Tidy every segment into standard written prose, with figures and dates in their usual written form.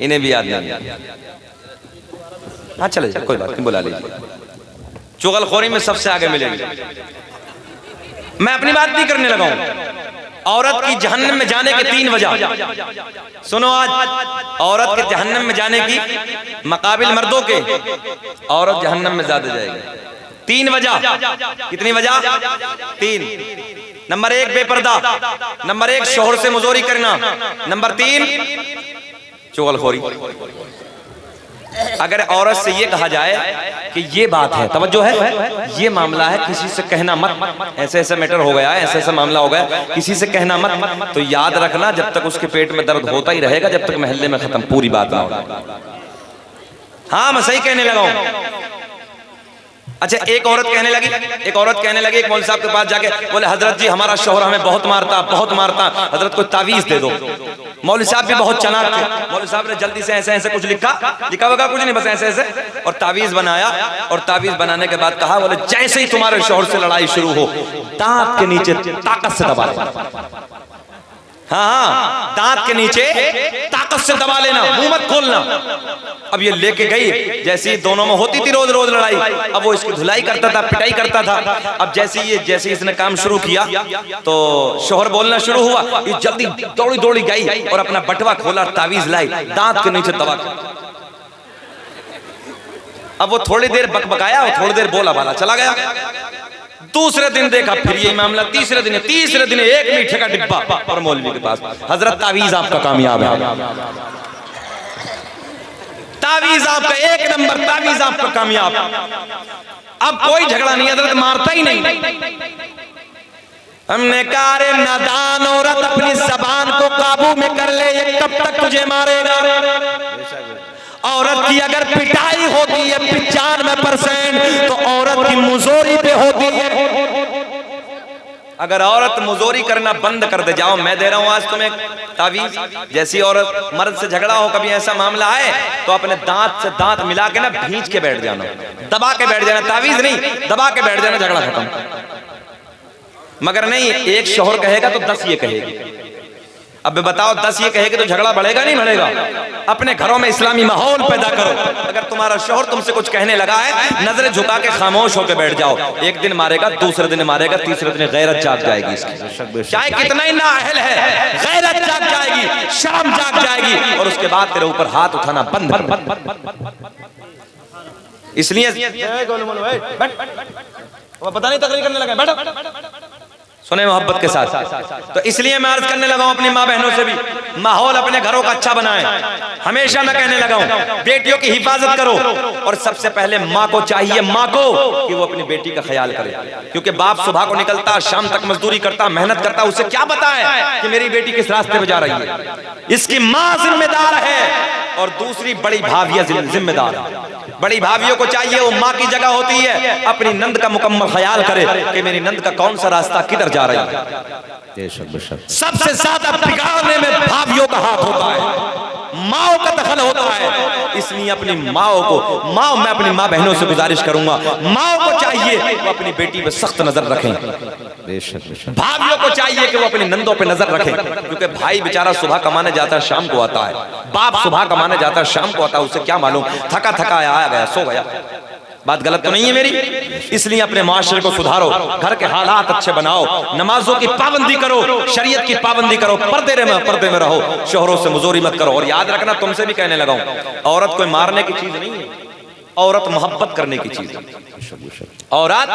इन्हें भी याद नहीं। हाँ चले जाए, कोई बात नहीं, बुला लीजिए। चुगलखोरी में सबसे आगे मिलेगी। मैं अपनी बात नहीं करने लगा हूं। औरत की जहन्नम में जाने के 3 वजह सुनो। आज औरत के जहन्नम में जाने की मुकाबिल मर्दों के औरत जहन्नम में ज्यादा जाएगी। 3 वजह। कितनी वजह? 3। नंबर 1 बेपर्दा, नंबर 1 शोहर से मुजोरी करना, नंबर 3 चुगलखोरी। अगर औरत से ये कहा जाए कि ये बात है, तवज्जो है, ये मामला है, किसी से कहना मत, ऐसे ऐसे मैटर हो गया, ऐसे ऐसा मामला हो गया, किसी से कहना मत, तो याद रखना जब तक उसके पेट में दर्द होता ही रहेगा, जब तक महल्ले में खत्म पूरी बात ना हो। हाँ मैं सही कहने लगा हूं। अच्छा एक औरत कहने लगी, एक मौलवी साहब के पास जाके बोले हजरत जी हमारा शौहर हमें बहुत मारता, हजरत को तावीज दे दो। मौलवी साहब भी बहुत चालाक थे। मौलवी साहब ने जल्दी से ऐसे ऐसे कुछ लिखा होगा, कुछ नहीं, बस ऐसे ऐसे, और तावीज बनाया। और तावीज बनाने के बाद कहा, बोले जैसे ही तुम्हारे शौहर से लड़ाई शुरू हो, दांत के नीचे ताकत से दबा लेना। हाँ, दांत के नीचे ताकत से दबा लेना, मुंह मत खोलना। अब ये लेके गई, जैसे ही दोनों में होती थी रोज रोज लड़ाई, अब वो इसकी धुलाई करता था, पिटाई करता था। अब जैसे इसने काम शुरू किया तो शोहर बोलना शुरू हुआ, ये जल्दी दौड़ी गई और अपना बटवा खोला, तावीज लाई, दांत के नीचे दबा। अब वो थोड़ी देर बकबकाया और थोड़ी देर बोला बाला चला गया। दूसरे दिन देखा फिर यही मामला, तीसरे दिन 1 मीठे का डिब्बा और मौलवी के पास, हजरत तावीज आपका कामयाब है, तावीज आपका 1 नंबर, तावीज आपका कामयाब। अब कोई झगड़ा नहीं, हजरत मारता ही नहीं। हमने कहा रे नादान औरत, अपनी जबान को काबू में कर ले, ये कब तक तुझे मारेगा। औरत की अगर पिटाई होती है 95%, तो औरत की मुजोरी पे होती है। अगर औरत मुजोरी करना बंद कर दे, जाओ मैं दे रहा हूं आज तुम्हें तावीज, जैसी औरत मर्द से झगड़ा हो, कभी ऐसा मामला आए तो अपने दांत से दांत मिला के ना भींच के बैठ जाना, दबा के बैठ जाना, तावीज नहीं, दबा के बैठ जाना, झगड़ा खत्म। मगर नहीं, एक शौहर कहेगा तो 10 ये कहेगी। अब बताओ 10 ये कहेगी तो झगड़ा बढ़ेगा नहीं बढ़ेगा? अपने घरों में इस्लामी माहौल पैदा करो। अगर तुम्हारा शौहर तुमसे कुछ कहने लगा है, नजरें झुका के खामोश होकर बैठ जाओ। एक दिन मारेगा, दूसरे दिन मारेगा, तीसरे दिन गैरत जाग जाएगी इसकी, चाहे कितना ही नाअहल है, गैरत जाग जाएगी, शर्म जाग जाएगी, और उसके बाद तेरे ऊपर हाथ उठाना बंद। इसलिए पता नहीं तकरीर करने लगा, बैठो सुने मोहब्बत के साथ। तो इसलिए मैं अर्ज करने लगा हूं अपनी माँ बहनों से भी, माहौल अपने घरों का अच्छा बनाएं। हमेशा मैं कहने लगा हूं बेटियों की हिफाजत करो, और सबसे पहले माँ को चाहिए, माँ को कि वो अपनी बेटी का ख्याल करे। क्योंकि बाप सुबह को निकलता, शाम तक मजदूरी करता, मेहनत करता, उसे क्या पता है कि मेरी बेटी किस रास्ते पे जा रही है। इसकी माँ जिम्मेदार है और दूसरी बड़ी भाभियां जिम्मेदार है। बड़ी भाभियों को चाहिए वो माँ की जगह होती है, अपनी नंद का मुकम्मल ख्याल करे कि मेरी नंद का कौन सा रास्ता किधर जा रही है। सबसे ज्यादा बिगाड़ने में भाभियों का हाथ होता है, माओ का दखल होता है। इसलिए अपनी माओ को, मैं अपनी माँ बहनों से गुजारिश करूंगा, माओ को चाहिए वो अपनी बेटी पे सख्त नजर रखें। भाइयों को चाहिए कि वो अपनी नंदों पे नजर रखें, क्योंकि भाई बेचारा सुबह कमाने जाता है, शाम को आता है। बाप सुबह कमाने जाता है, शाम को आता है, उसे क्या मालूम, थका थका आया गया, सो गया। बात गलत तो नहीं है मेरी? इसलिए अपने माशरे को सुधारो, घर के हालात अच्छे बनाओ, नमाजों की पाबंदी करो, शरीयत की पाबंदी करो, पर्दे में रहो, शोहरों से मुजोरी मत करो। और याद रखना, तुमसे भी कहने लगा हूं, औरत कोई मारने की चीज नहीं है, औरत मोहब्बत करने की चीज है। औरत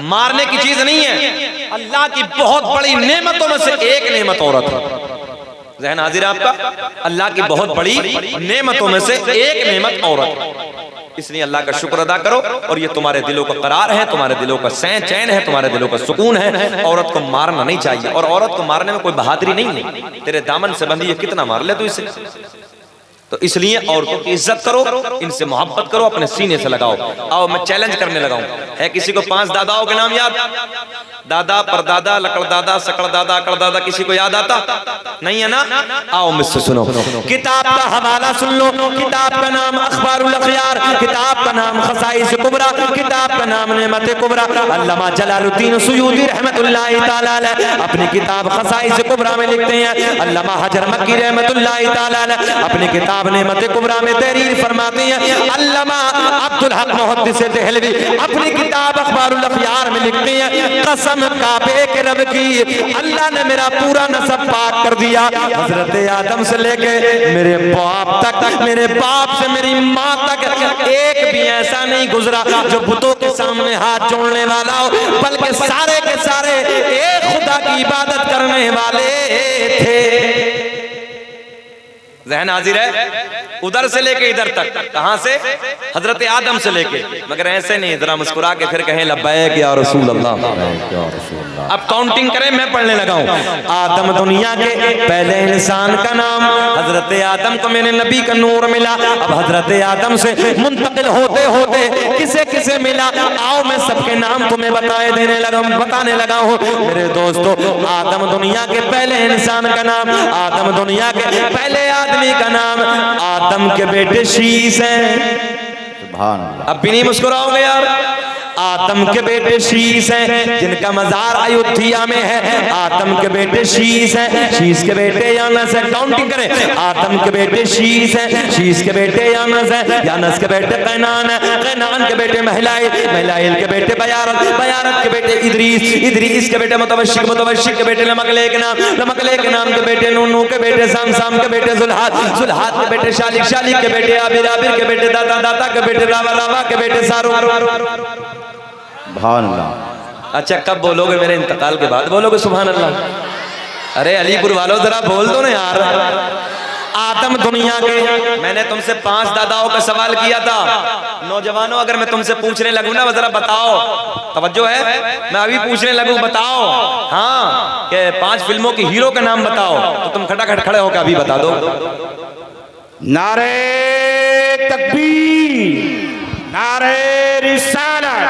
मारने की चीज नहीं है, अल्लाह की बहुत बड़ी नेमतों में से एक नेमत औरत है। ज़हन हाजिर आपका, अल्लाह की बहुत बड़ी नेमतों में से एक नेमत औरत है। इसलिए अल्लाह का शुक्र अदा करो, और ये तुम्हारे दिलों का करार है, तुम्हारे दिलों का चैन है, तुम्हारे दिलों का सुकून है। औरत को मारना नहीं चाहिए, और औरत को मारने में कोई बहादुरी नहीं है। तेरे दामन से बंधी है, कितना मार ले तू इसे। तो इसलिए औरतों की इज्जत करो, इनसे मोहब्बत करो, अपने सीने से लगाओ। आओ मैं चैलेंज करने लगा हूं, है किसी को 5 दादाओं के नाम याद? दादा परदादा लकड़दादा सकड़दादा अकड़दादा किसी को याद आता नहीं है ना? आओ मुझसे सुनो, किताब का हवाला सुन लो। किताब का नाम अखबारुल अखयार, किताब का नाम खसाइस कुबरा, किताब का नाम नेमत कुबरा। अल्लामा जलालुद्दीन सुयूती रहमतुल्लाहि तआला अलैह अपनी किताब खसाइस कुबरा में लिखते हैं। अल्लामा हजर मक्की रहमतुल्लाहि तआला अलैह अपनी किताब नेमत कुबरा में तहरीर फरमाते हैं। अल्लामा अब्दुल हक मुहद्दिस देहलवी अपनी किताब अखबारुल अखयार में लिखते हैं, कसम काबे के रब की, अल्लाह ने मेरा पूरा नसब पाक कर दिया। हजरत आदम से लेके मेरे बाप तक, मेरे बाप से मेरी माँ तक एक भी ऐसा नहीं गुजरा जो बुतों के सामने हाथ जोड़ने वाला हो, बल्कि सारे के सारे एक खुदा की इबादत करने वाले थे। ज़हन हाजिर है? उधर से लेके इधर तक, कहां से? हजरत आदम से लेके, मगर ऐसे नहीं, जरा मुस्कुरा के फिर कहें लब्बैक या रसूल अल्लाह। अब काउंटिंग करें, मैं पढ़ने लगा हूं। आदम दुनिया के पहले इंसान का नाम, हजरत आदम को मेरे नबी का नूर मिला। अब हजरत आदम से मुंतकिल होते होते किसे किसे मिला, आओ मैं सबके नाम तुम्हें बताने लगा हूं। मेरे दोस्तों, आदम दुनिया के पहले इंसान का नाम, आदम दुनिया के पहले आदमी का नाम, आदम के बेटे शीश हैं। सुभान अल्लाह। अब भी नहीं मुस्कुराओगे यार? आदम के बेटे शीश हैं जिनका मजार अयोध्या में है। आदम के बेटे शीश हैं, शीश के बेटे यानस है। काउंटिंग करें, आदम के बेटे शीश हैं, शीश के बेटे यानस है, यानस के बेटे कैनान है, कैनान के बेटे महलाइल, महलाइल के बेटे बयारत, बयारत के बेटे इदरीस, इदरीस के बेटे मुतवशिक, मुतवशिक के बेटे लमकले के नाम, लमकले के नाम के बेटे नूनू के बेटे साम, साम के बेटे जुल्हाद, जुल्हाद के बेटे शालिक, शालिक के बेटे आबिर, आबिर के बेटे दाता, दाता के बेटे रावा, रावा के बेटे सारू। सुभान अल्लाह। अच्छा, कब बोलोगे? मेरे इंतकाल के बाद बोलोगे सुभान अल्लाह? अरे अलीपुर वालों जरा बोल दो ना यार। आदम दुनिया के, मैंने तुमसे 5 दादाओं का सवाल किया था। नौजवानों, अगर मैं तुमसे पूछने लगूं ना, जरा बताओ, तवज्जो है, मैं अभी पूछने लगूं, बताओ हाँ कि 5 फिल्मों की हीरो का नाम बताओ, तो तुम खटाखट खड़े होकर अभी बता दो। नारे तकबीर, नारे रिसालत,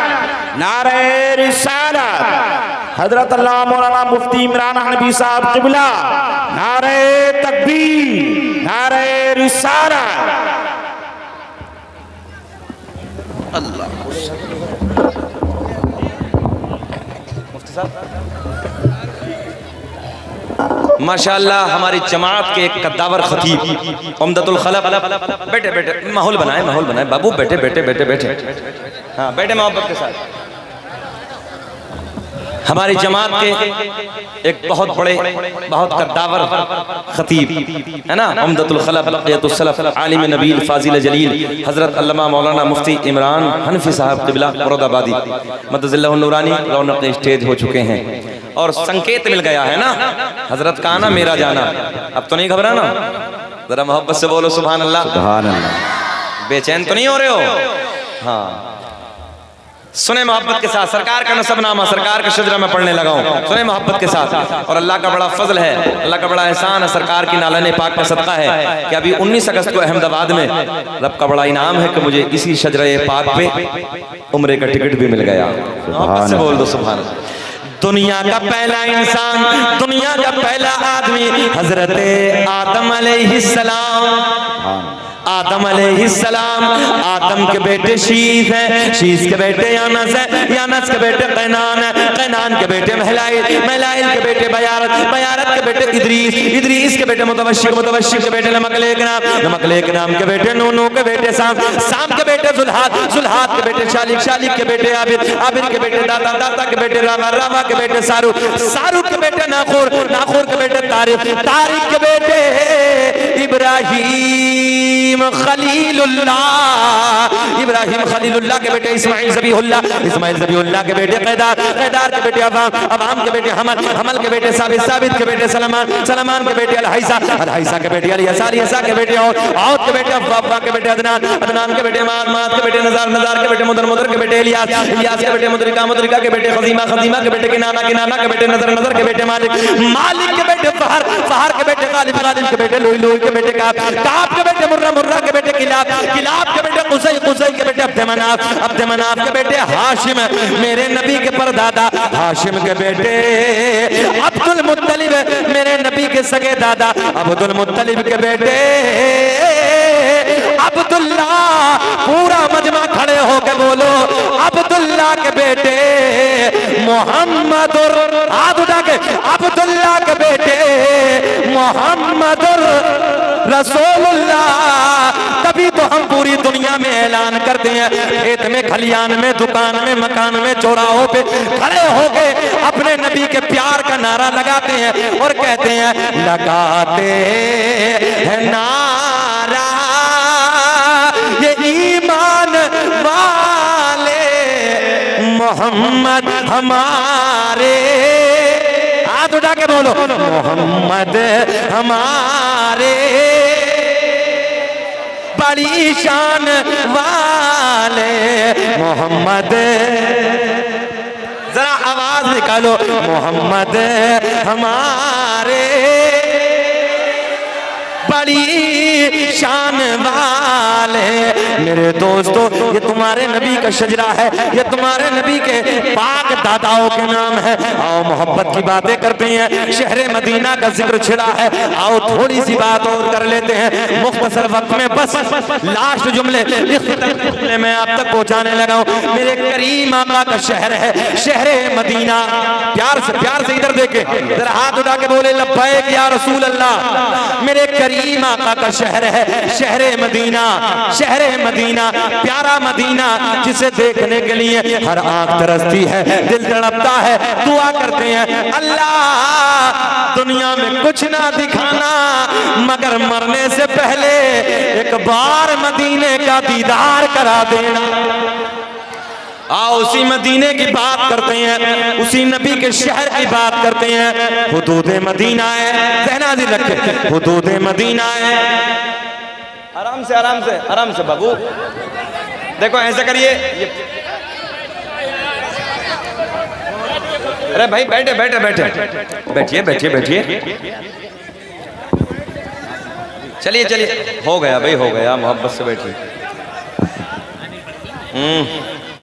नारे रिसालत, हजरत अल्लाह मौलाना मुफ्ती इमरान हनफी साहब क़िबला, नारे तकबीर, नारे रिसालत। अल्लाह मुफ्ती साहब माशाअल्लाह, हमारी जमात के एक कद्दावर खतीब उम्दतुल खलक, बैठे बैठे, माहौल बनाए, माहौल बनाए बाबू, बैठे बैठे बैठे बैठे, हाँ बैठे मोहब्बत के साथ। हमारी जमात के एक बहुत बड़े, बहुत कद्दावर खतीब है ना, उम्दतुल खलक, बक़ियतुस सलफ, आलिम नबील, फाजिल जलील, हजरत अल्लामा मौलाना मुफ्ती इमरान हनफी साहब क़िबला मुरादाबादी मदज़िल्लहुन नूरानी रौनक स्टेज हो चुके हैं और संकेत मिल गया है ना, हजरत का आना मेरा जाना। अब तो नहीं घबराना, जरा मोहब्बत से बोलो सुभान अल्लाह। सुभान अल्लाह। बेचैन तो नहीं हो रहे हो? हाँ, सुने मोहब्बत के साथ, सरकार का नसबनामा, सरकार का शजरा में पढ़ने लगा हूँ, सुने मोहब्बत के साथ। और अल्लाह का बड़ा फजल है, अल्लाह का बड़ा एहसान है, सरकार की नालन पाक का सदका है कि अभी 19 अगस्त को अहमदाबाद में रब का बड़ा इनाम है कि मुझे इसी शजरे पाक पे उम्रे का टिकट भी मिल गया। मोहब्बत से बोल दो सुभान अल्लाह। दुनिया का पहला इंसान, दुनिया का पहला आदमी हजरत आदम अलैहिस्सलाम, आदम अलैहिस्सलाम, आदम के बेटे शीश है, शीश के बेटे यानस है, यानस के बेटे कैनान है, कैनान के बेटे महलाइल, महलाइल के बेटे बयारत, बयारत के बेटे इदरीस, इदरीस के बेटे मुतवशिक, मुतवशिक के बेटे लमकले के नाम, लमकले के नाम के बेटे नूनू के बेटे साम, साम के बेटे जुल्हाद, जुल्हाद के बेटे शालिक, शालिक के बेटे आबिर, आबिर के बेटे दाता, दाता के बेटे रावा, रावा के बेटे सारू, सारू के बेटे नाखुर, नाखुर के बेटे तारिक, तारिक के बेटे इब्राहीम खलीलुल्लाह, इब्राहिम खलीलुल्लाह के बेटे इस्माइल ज़बीहुल्लाह, इस्माइल ज़बीहुल्लाह के बेटे कैदार, कैदार के बेटे अवाम, अवाम के बेटे हमल, हमल के बेटे साबित, साबित के बेटे सलमान, सलमान के बेटे अलहैसा, अलहैसा के बेटे अलियसा, अलियसा के बेटे और के बेटे अफ़्फ़ा के बेटे अदनान, अदनान के बेटे माद, माद के बेटे नज़ार, नज़ार के बेटे मुदर, मुदर के बेटे इलियास, इलियास के बेटे मुदरिका, मुदरिका के बेटे खज़ीमा, खज़ीमा के बेटे किनाना, किनाना के बेटे नज़र, नज़र के बेटे मालिक, मालिक के बेटे फहर, फहर के बेटे गालिब, गालिब के बेटे लुई, लुई के बेटे काब, काब के बेटे मुर्रा, मुर्रा के बेटे किलाब, किलाब के बेटे कुसै, कुसै के बेटे अब्द मनाफ, अब्द मनाफ के बेटे हाशिम, मेरे नबी के परदादा हाशिम के बेटे अब्दुल मुत्तलिब, मेरे नबी के सगे दादा अब्दुल मुत्तलिब के बेटे अब्दुल्ला। पूरा मजमा खड़े होकर बोलो, अब्दुल्ला के बेटे मोहम्मदुर, हाथ उठा के, अब्दुल्ला के बेटे मोहम्मदुर रसूलुल्लाह। तभी तो हम पूरी दुनिया में ऐलान करते हैं, खेत में, खलियान में, दुकान में, मकान में, चौराहों पे खड़े होके अपने नबी के प्यार का नारा लगाते हैं और कहते हैं, लगाते हैं नारा ये ईमान वाले मोहम्मद हमारे। हाथ उठा के बोलो, मोहम्मद हमारे बड़ी शान वाले मोहम्मद। जरा आवाज निकालो, मोहम्मद हमारे बड़ी शान वाले। मेरे दोस्तों, ये तुम्हारे नबी का शजरा है, ये तुम्हारे नबी के पाक दादाओं के नाम है। आओ मोहब्बत की बातें करते हैं, शहरे मदीना का जिक्र छिड़ा है, आओ थोड़ी सी बात और कर लेते हैं मुख्तसर वक्त में। बस लास्ट जुमले मैं आप तक पहुंचाने लगा हूं। मेरे करीम आका का शहर है शहरे मदीना। प्यार से इधर देखे, जरा हाथ उठा के बोले, लब्बैक या रसूल अल्लाह। मेरे करीम आका का शहर है शहरे मदीना, शहरे मदीना, प्यारा मदीना जिसे देखने के लिए हर आंख तरसती है, दिल तड़पता है। दुआ करते हैं, अल्लाह दुनिया में कुछ ना दिखाना मगर मरने से पहले एक बार मदीने का दीदार करा देना। आओ उसी मदीने की बात करते हैं, उसी नबी के शहर की बात करते हैं। हुदूद मदीना है, ज़हन हाज़िर रखे, हुदूद मदीना है। आराम से, आराम से, आराम से बाबू। देखो ऐसा करिए, अरे भाई बैठे बैठे बैठे बैठिए बैठिए बैठिए। चलिए चलिए, हो गया भाई, हो गया, मोहब्बत से बैठिए।